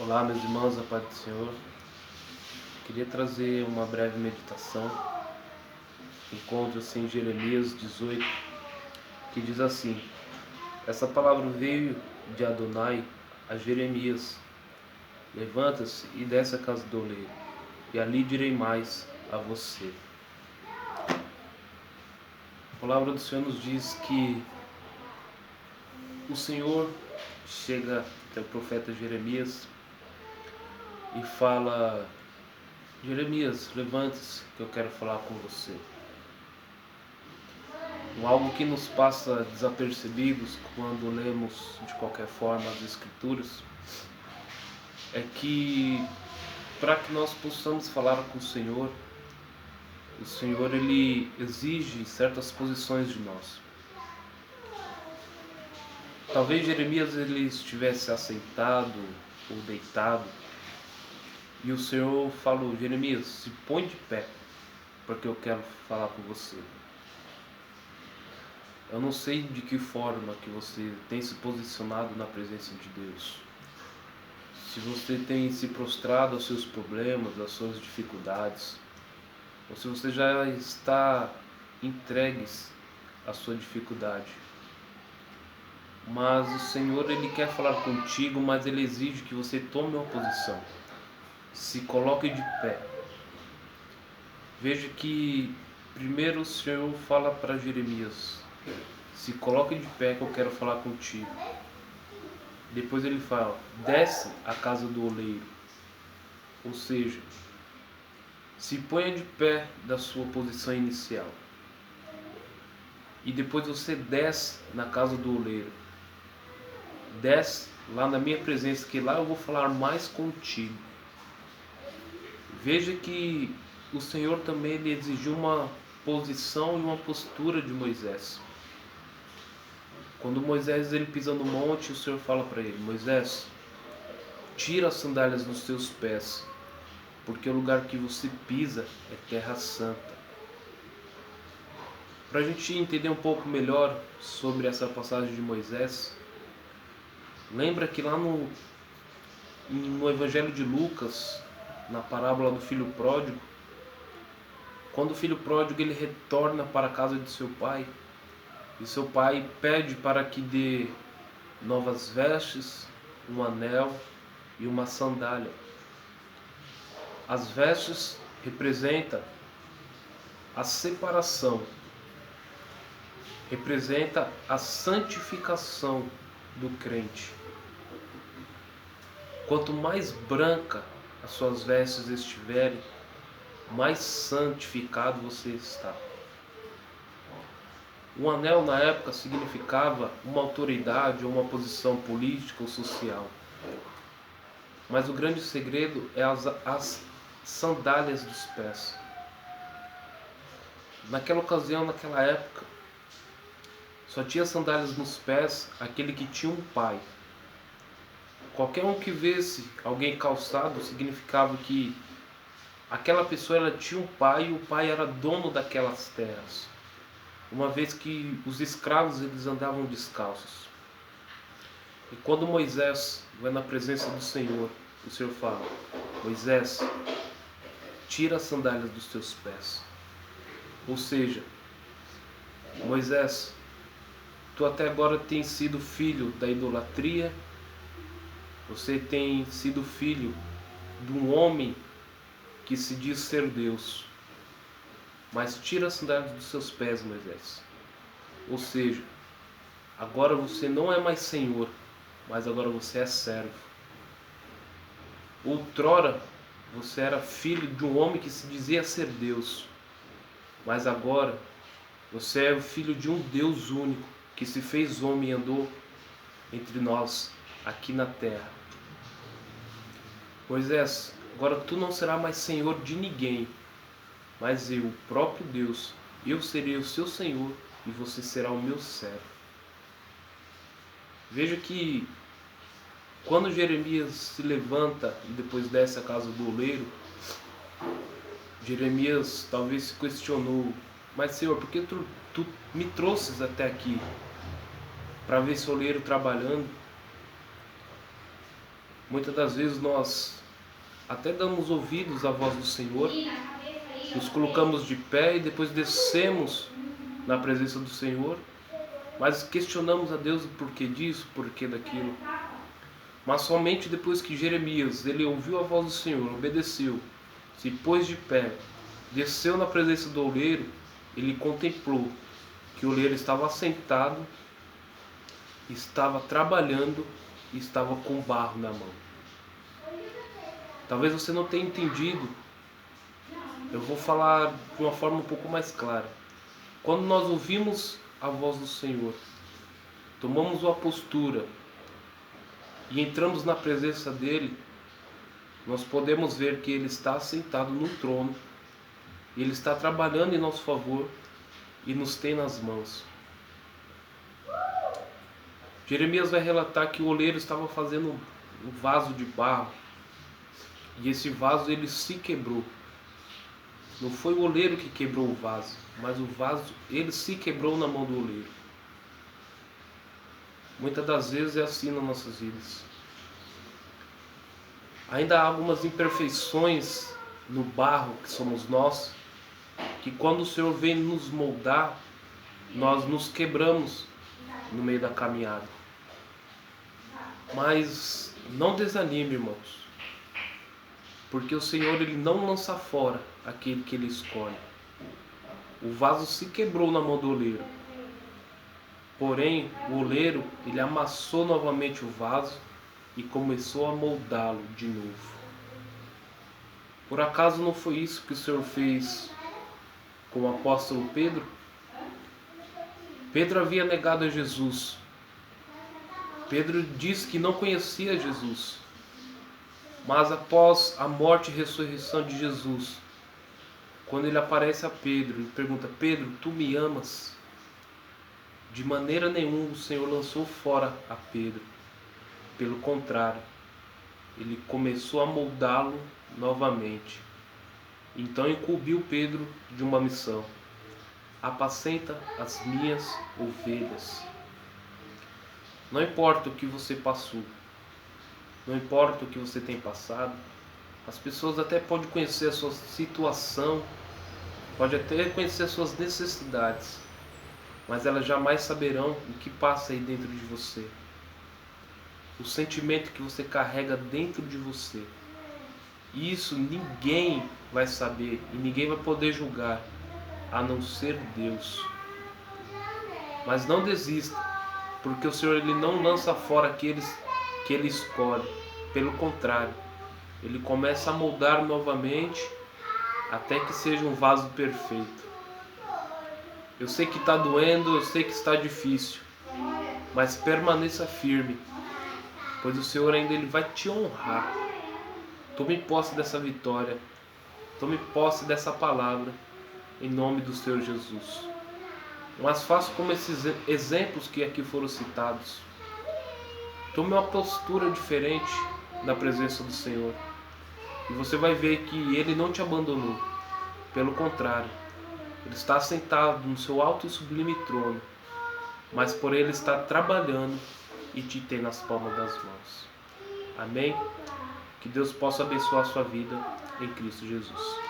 Olá, meus irmãos, a paz do Senhor. Queria trazer uma breve meditação. Encontro-se em Jeremias 18, que diz assim: Essa palavra veio de Adonai a Jeremias: Levanta-se e desce a casa do oleiro, e ali direi mais a você. A palavra do Senhor nos diz que o Senhor chega até o profeta Jeremias e fala: Jeremias, levante-se, que eu quero falar com você. Algo que nos passa desapercebidos quando lemos de qualquer forma as Escrituras é que, para que nós possamos falar com o Senhor ele exige certas posições de nós. Talvez Jeremias ele estivesse assentado ou deitado e o Senhor falou: Jeremias, se põe de pé, porque eu quero falar com você. Eu não sei de que forma que você tem se posicionado na presença de Deus. Se você tem se prostrado aos seus problemas, às suas dificuldades, ou se você já está entregue à sua dificuldade. Mas o Senhor ele quer falar contigo, mas ele exige que você tome uma posição. Se coloque de pé. Veja que primeiro o Senhor fala para Jeremias: se coloque de pé que eu quero falar contigo. Depois ele fala: desce à casa do oleiro. Ou seja, se ponha de pé da sua posição inicial. E depois você desce na casa do oleiro. Desce lá na minha presença, que lá eu vou falar mais contigo. Veja que o Senhor também ele exigiu uma posição e uma postura de Moisés. Quando Moisés ele pisa no monte, o Senhor fala para ele: Moisés, tira as sandálias dos teus pés, porque o lugar que você pisa é terra santa. Para a gente entender um pouco melhor sobre essa passagem de Moisés, lembra que lá no Evangelho de Lucas, na parábola do filho pródigo, quando o filho pródigo ele retorna para a casa de seu pai, e seu pai pede para que dê novas vestes, um anel e uma sandália. As vestes representam a separação, representa a santificação do crente. Quanto mais branca as suas vestes estiverem, mais santificado você está. Um anel na época significava uma autoridade ou uma posição política ou social. Mas o grande segredo é as sandálias dos pés. Naquela ocasião, naquela época, só tinha sandálias nos pés aquele que tinha um pai. Qualquer um que visse alguém calçado significava que aquela pessoa ela tinha um pai e o pai era dono daquelas terras. Uma vez que os escravos eles andavam descalços. E quando Moisés vai na presença do Senhor, o Senhor fala: Moisés, tira as sandálias dos teus pés. Ou seja, Moisés, tu até agora tens sido filho da idolatria, você tem sido filho de um homem que se diz ser Deus. Mas tira as sandálias dos seus pés, Moisés. Ou seja, agora você não é mais senhor, mas agora você é servo. Outrora, você era filho de um homem que se dizia ser Deus. Mas agora, você é o filho de um Deus único, que se fez homem e andou entre nós, aqui na terra. Moisés, agora tu não serás mais senhor de ninguém, mas eu, o próprio Deus, eu serei o seu Senhor e você será o meu servo. Veja que quando Jeremias se levanta e depois desce à casa do oleiro, Jeremias talvez se questionou: mas Senhor, por que tu me trouxes até aqui para ver esse oleiro trabalhando? Muitas das vezes nós até damos ouvidos à voz do Senhor, nos colocamos de pé e depois descemos na presença do Senhor, mas questionamos a Deus o porquê disso, o porquê daquilo. Mas somente depois que Jeremias ele ouviu a voz do Senhor, obedeceu, se pôs de pé, desceu na presença do oleiro, ele contemplou que o oleiro estava assentado, estava trabalhando e estava com barro na mão. Talvez você não tenha entendido. Eu vou falar de uma forma um pouco mais clara. Quando nós ouvimos a voz do Senhor, tomamos uma postura e entramos na presença dele, nós podemos ver que ele está sentado no trono, ele está trabalhando em nosso favor e nos tem nas mãos. Jeremias vai relatar que o oleiro estava fazendo um vaso de barro e esse vaso ele se quebrou. Não foi o oleiro que quebrou o vaso, mas o vaso ele se quebrou na mão do oleiro. Muitas das vezes é assim nas nossas vidas. Ainda há algumas imperfeições no barro que somos nós, que quando o Senhor vem nos moldar, nós nos quebramos no meio da caminhada. Mas não desanime, irmãos, porque o Senhor ele não lança fora aquele que ele escolhe. O vaso se quebrou na mão do oleiro, porém o oleiro ele amassou novamente o vaso e começou a moldá-lo de novo. Por acaso não foi isso que o Senhor fez com o apóstolo Pedro? Pedro havia negado a Jesus. Pedro disse que não conhecia Jesus. Mas após a morte e ressurreição de Jesus, quando ele aparece a Pedro e pergunta: Pedro, tu me amas? De maneira nenhuma o Senhor lançou fora a Pedro. Pelo contrário, ele começou a moldá-lo novamente. Então incumbiu Pedro de uma missão: apacenta as minhas ovelhas. Não importa o que você passou, não importa o que você tem passado, as pessoas até podem conhecer a sua situação, podem até conhecer as suas necessidades, mas elas jamais saberão o que passa aí dentro de você, o sentimento que você carrega dentro de você. Isso ninguém vai saber e ninguém vai poder julgar, a não ser Deus. Mas não desista, porque o Senhor ele não lança fora aqueles que ele escolhe. Pelo contrário, ele começa a moldar novamente até que seja um vaso perfeito. Eu sei que está doendo, eu sei que está difícil, mas permaneça firme, pois o Senhor ainda ele vai te honrar. Tome posse dessa vitória, tome posse dessa palavra, em nome do Senhor Jesus. Mas faça como esses exemplos que aqui foram citados. Tome uma postura diferente na presença do Senhor. E você vai ver que Ele não te abandonou. Pelo contrário, Ele está sentado no seu alto e sublime trono. Mas por Ele está trabalhando e te tem nas palmas das mãos. Amém? Que Deus possa abençoar a sua vida em Cristo Jesus.